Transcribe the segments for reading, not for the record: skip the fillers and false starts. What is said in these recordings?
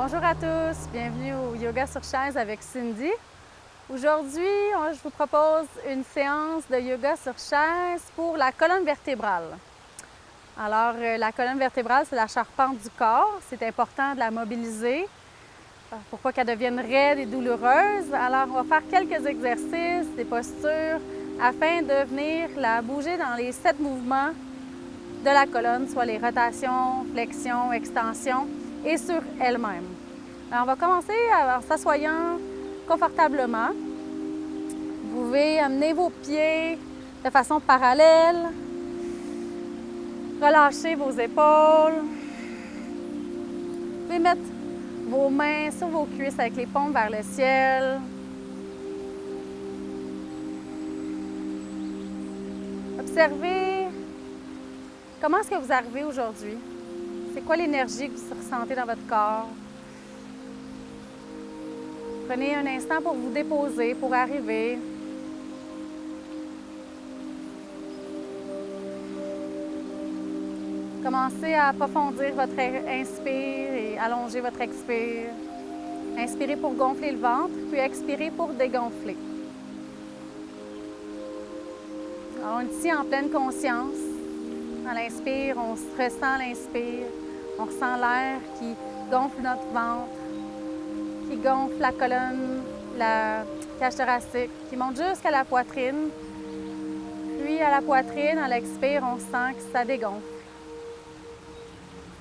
Bonjour à tous, bienvenue au Yoga sur chaise avec Cindy. Aujourd'hui, je vous propose une séance de yoga sur chaise pour la colonne vertébrale. Alors, la colonne vertébrale, c'est la charpente du corps. C'est important de la mobiliser pour pas qu'elle devienne raide et douloureuse. Alors, on va faire quelques exercices, des postures, afin de venir la bouger dans les 7 mouvements de la colonne, soit les rotations, flexions, extensions, et sur elle-même. Alors, on va commencer en s'assoyant confortablement. Vous pouvez amener vos pieds de façon parallèle. Relâchez vos épaules. Vous pouvez mettre vos mains sur vos cuisses avec les paumes vers le ciel. Observez comment est-ce que vous arrivez aujourd'hui. C'est quoi l'énergie que vous ressentez dans votre corps? Prenez un instant pour vous déposer, pour arriver. Commencez à approfondir votre inspire et allonger votre expire. Inspirez pour gonfler le ventre, puis expirez pour dégonfler. Alors, on est ici en pleine conscience. À l'inspire, on ressent l'inspire. On ressent l'air qui gonfle notre ventre, qui gonfle la colonne, la cage thoracique, qui monte jusqu'à la poitrine. Puis à la poitrine, à l'expire, on sent que ça dégonfle.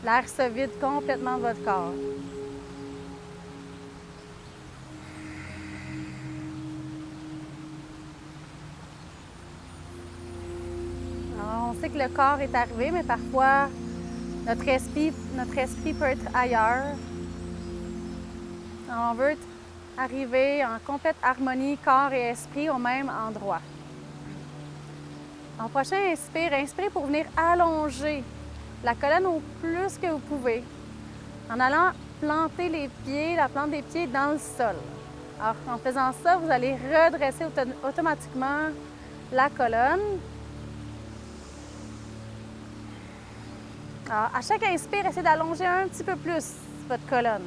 L'air se vide complètement de votre corps. Alors, on sait que le corps est arrivé, mais parfois, notre esprit peut être ailleurs. Alors, on veut arriver en complète harmonie, corps et esprit au même endroit. En prochain inspire, inspirez pour venir allonger la colonne au plus que vous pouvez, en allant planter les pieds, la plante des pieds dans le sol. Alors, en faisant ça, vous allez redresser automatiquement la colonne. Alors, à chaque inspire, essayez d'allonger un petit peu plus votre colonne.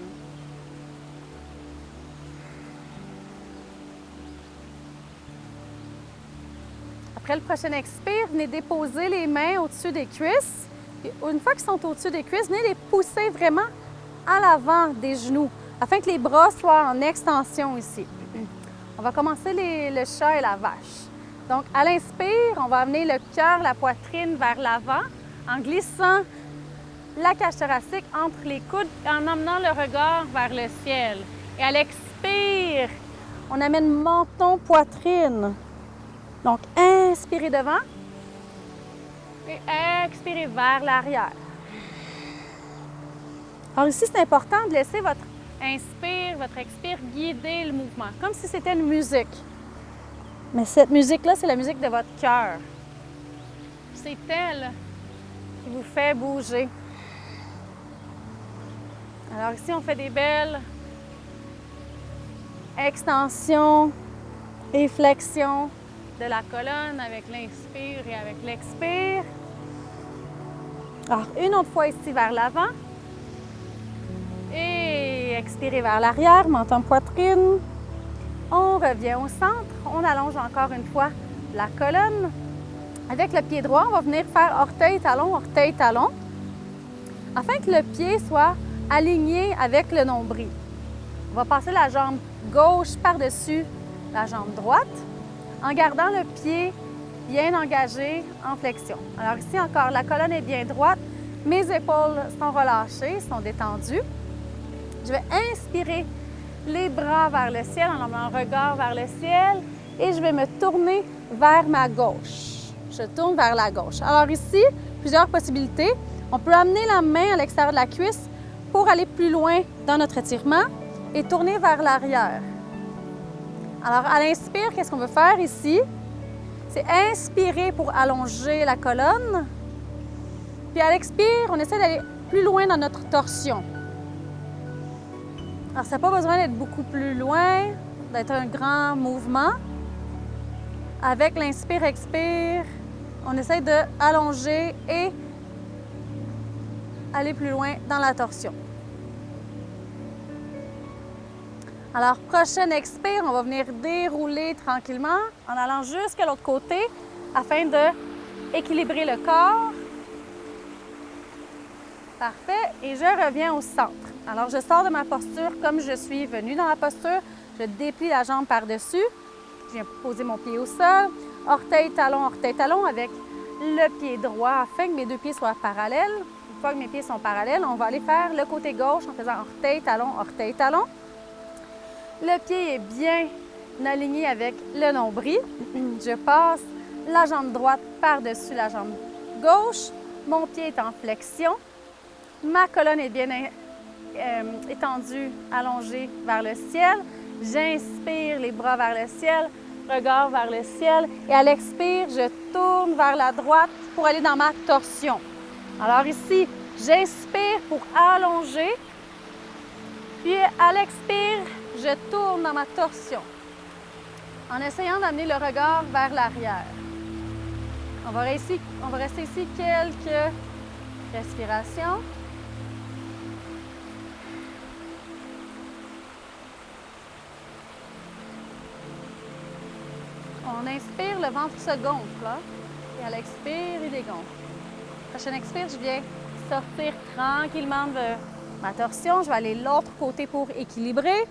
Après le prochain expire, venez déposer les mains au-dessus des cuisses. Et une fois qu'ils sont au-dessus des cuisses, venez les pousser vraiment à l'avant des genoux, afin que les bras soient en extension ici. On va commencer le chat et la vache. Donc, à l'inspire, on va amener le cœur, la poitrine vers l'avant, en glissant la cage thoracique entre les coudes et en emmenant le regard vers le ciel. Et à l'expire, on amène menton, poitrine. Donc, inspirez devant et expirez vers l'arrière. Alors ici, c'est important de laisser votre inspire, votre expire guider le mouvement, comme si c'était une musique. Mais cette musique-là, c'est la musique de votre cœur. C'est elle qui vous fait bouger. Alors ici, on fait des belles extensions et flexions de la colonne avec l'inspire et avec l'expire. Alors, une autre fois ici vers l'avant. Et expirez vers l'arrière, menton, poitrine. On revient au centre. On allonge encore une fois la colonne. Avec le pied droit, on va venir faire orteil-talon, afin que le pied soit aligné avec le nombril. On va passer la jambe gauche par-dessus la jambe droite, en gardant le pied bien engagé en flexion. Alors ici encore, la colonne est bien droite, mes épaules sont relâchées, sont détendues. Je vais inspirer les bras vers le ciel, en emmenant le regard vers le ciel, et je vais me tourner vers ma gauche. Je tourne vers la gauche. Alors ici, plusieurs possibilités. On peut amener la main à l'extérieur de la cuisse pour aller plus loin dans notre étirement et tourner vers l'arrière. Alors, à l'inspire, qu'est-ce qu'on veut faire ici? C'est inspirer pour allonger la colonne. Puis à l'expire, on essaie d'aller plus loin dans notre torsion. Alors, ça n'a pas besoin d'être beaucoup plus loin, d'être un grand mouvement. Avec l'inspire-expire, on essaie d'allonger et aller plus loin dans la torsion. Alors, prochaine expire, on va venir dérouler tranquillement en allant jusqu'à l'autre côté afin d'équilibrer le corps. Parfait. Et je reviens au centre. Alors, je sors de ma posture comme je suis venue dans la posture. Je déplie la jambe par-dessus. Je viens poser mon pied au sol. Orteil, talon avec le pied droit afin que mes deux pieds soient parallèles. Une fois que mes pieds sont parallèles, on va aller faire le côté gauche en faisant orteil, talon. Le pied est bien aligné avec le nombril. Je passe la jambe droite par-dessus la jambe gauche. Mon pied est en flexion. Ma colonne est bien étendue, allongée vers le ciel. J'inspire les bras vers le ciel, regard vers le ciel. Et à l'expire, je tourne vers la droite pour aller dans ma torsion. Alors ici, j'inspire pour allonger. Puis à l'expire, je tourne dans ma torsion. En essayant d'amener le regard vers l'arrière. On va rester ici quelques respirations. On inspire, le ventre se gonfle. Hein? Et à l'expire, il dégonfle. Prochaine expire, je viens sortir tranquillement de ma torsion. Je vais aller de l'autre côté pour équilibrer.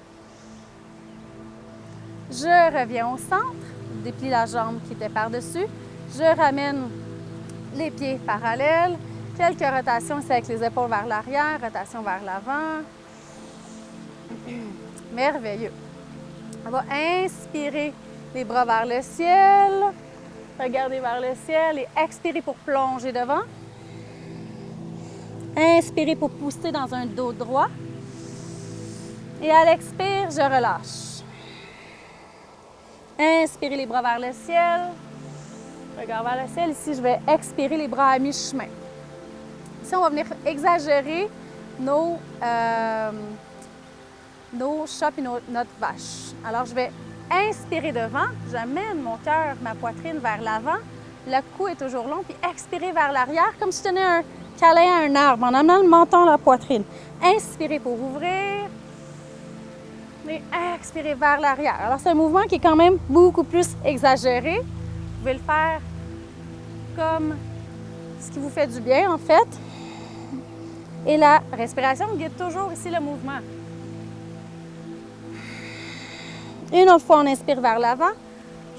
Je reviens au centre. Je déplie la jambe qui était par-dessus. Je ramène les pieds parallèles. Quelques rotations ici avec les épaules vers l'arrière, rotation vers l'avant. Merveilleux. On va inspirer les bras vers le ciel. Regardez vers le ciel et expirez pour plonger devant. Inspirez pour pousser dans un dos droit. Et à l'expire, je relâche. Inspirez les bras vers le ciel. Regard vers le ciel. Ici, je vais expirer les bras à mi-chemin. Ici, on va venir exagérer nos chats et notre vache. Alors, je vais inspirer devant. J'amène mon cœur, ma poitrine vers l'avant. Le cou est toujours long. Puis expirer vers l'arrière, comme si je tenais un câlin à un arbre en amenant le menton à la poitrine. Inspirez pour ouvrir. Et expirez vers l'arrière. Alors, c'est un mouvement qui est quand même beaucoup plus exagéré. Vous pouvez le faire comme ce qui vous fait du bien, en fait. Et la respiration guide toujours ici le mouvement. Une autre fois, on inspire vers l'avant.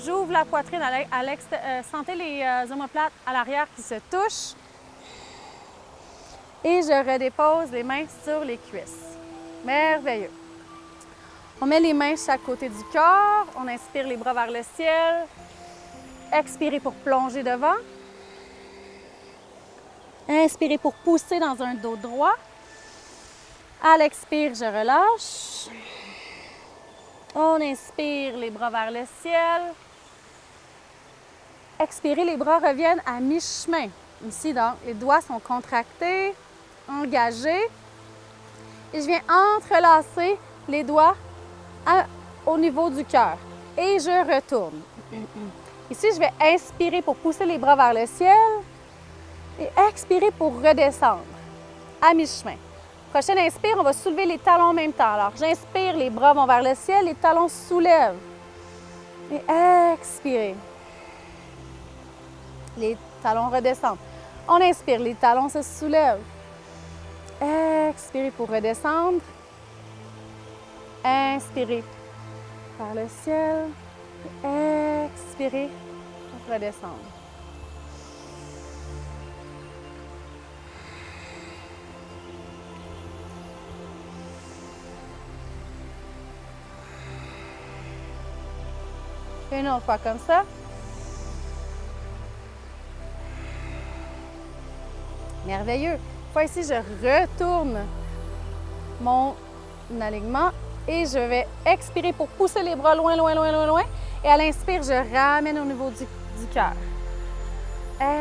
J'ouvre la poitrine à l'extérieur. Sentez les omoplates à l'arrière qui se touchent. Et je redépose les mains sur les cuisses. Merveilleux. On met les mains chaque côté du corps. On inspire les bras vers le ciel. Expirez pour plonger devant. Inspirez pour pousser dans un dos droit. À l'expire, je relâche. On inspire les bras vers le ciel. Expirez, les bras reviennent à mi-chemin. Ici, donc, les doigts sont contractés, engagés. Et je viens entrelacer les doigts au niveau du cœur. Et je retourne. Ici, je vais inspirer pour pousser les bras vers le ciel et expirer pour redescendre à mi-chemin. Prochaine inspire, on va soulever les talons en même temps. Alors, j'inspire, les bras vont vers le ciel, les talons se soulèvent. Et expirez. Les talons redescendent. On inspire, les talons se soulèvent. Expirez pour redescendre. Inspirez vers le ciel. Expirez pour redescendre. Une autre fois comme ça. Merveilleux. Fois ici, je retourne mon alignement et je vais expirer pour pousser les bras loin, loin, loin, loin, loin. Et à l'inspire, je ramène au niveau du cœur.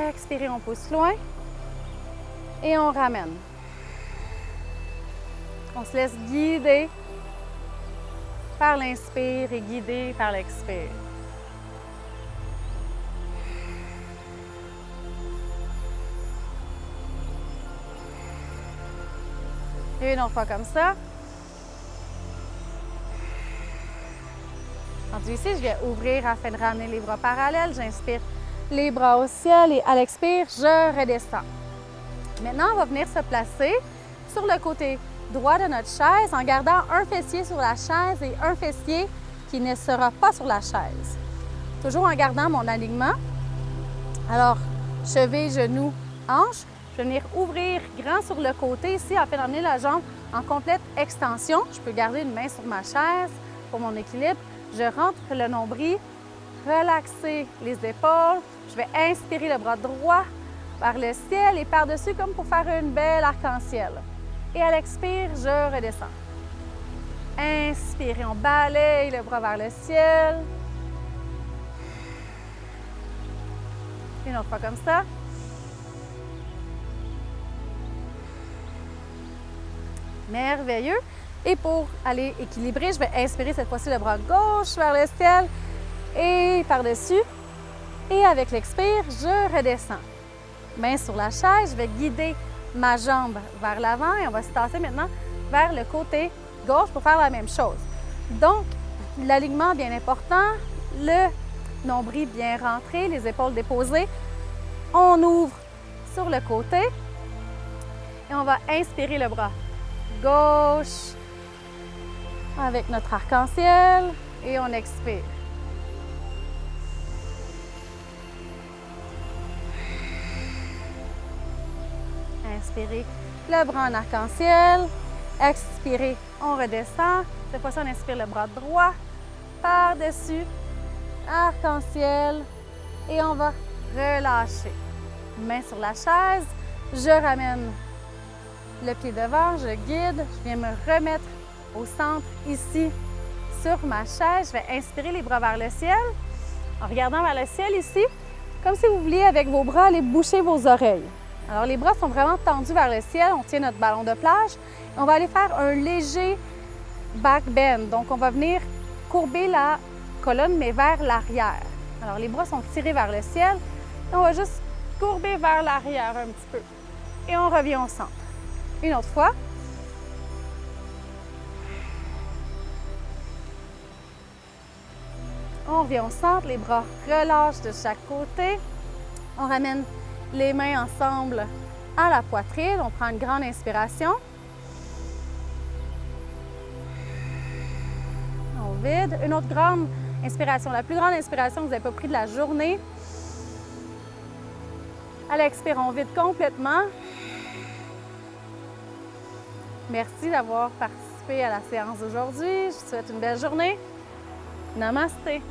Expirez, on pousse loin et on ramène. On se laisse guider par l'inspire et guider par l'expire. Et une autre fois comme ça. rendu ici, je vais ouvrir afin de ramener les bras parallèles. J'inspire les bras au ciel et à l'expire, je redescends. Maintenant, on va venir se placer sur le côté droit de notre chaise en gardant un fessier sur la chaise et un fessier qui ne sera pas sur la chaise. Toujours en gardant mon alignement. Alors, cheville, genou, hanche. Je vais venir ouvrir grand sur le côté ici afin d'emmener la jambe en complète extension. Je peux garder une main sur ma chaise pour mon équilibre. Je rentre le nombril, relaxer les épaules. Je vais inspirer le bras droit vers le ciel et par-dessus comme pour faire une belle arc-en-ciel. Et à l'expire, je redescends. Inspirez, on balaye le bras vers le ciel. Une autre fois comme ça. Merveilleux. Et pour aller équilibrer, je vais inspirer cette fois-ci le bras gauche vers le ciel et par-dessus. Et avec l'expire, je redescends. Main sur la chaise, je vais guider ma jambe vers l'avant et on va se tasser maintenant vers le côté gauche pour faire la même chose. Donc, l'alignement bien important, le nombril bien rentré, les épaules déposées. On ouvre sur le côté et on va inspirer le bras gauche avec notre arc-en-ciel et on expire. Inspirez le bras en arc-en-ciel. Expirez, on redescend. Cette fois-ci, on inspire le bras droit par-dessus, arc-en-ciel et on va relâcher. Main sur la chaise, je ramène le pied devant, je guide, je viens me remettre au centre ici sur ma chaise. Je vais inspirer les bras vers le ciel en regardant vers le ciel ici, comme si vous vouliez avec vos bras aller boucher vos oreilles. Alors les bras sont vraiment tendus vers le ciel, on tient notre ballon de plage. On va aller faire un léger back bend, donc on va venir courber la colonne mais vers l'arrière. Alors les bras sont tirés vers le ciel et on va juste courber vers l'arrière un petit peu et on revient au centre. Une autre fois. On revient au centre, les bras relâchent de chaque côté. On ramène les mains ensemble à la poitrine. On prend une grande inspiration. On vide. Une autre grande inspiration, la plus grande inspiration que vous n'avez pas pris de la journée. À l'expire, on vide complètement. Merci d'avoir participé à la séance d'aujourd'hui. Je vous souhaite une belle journée. Namasté!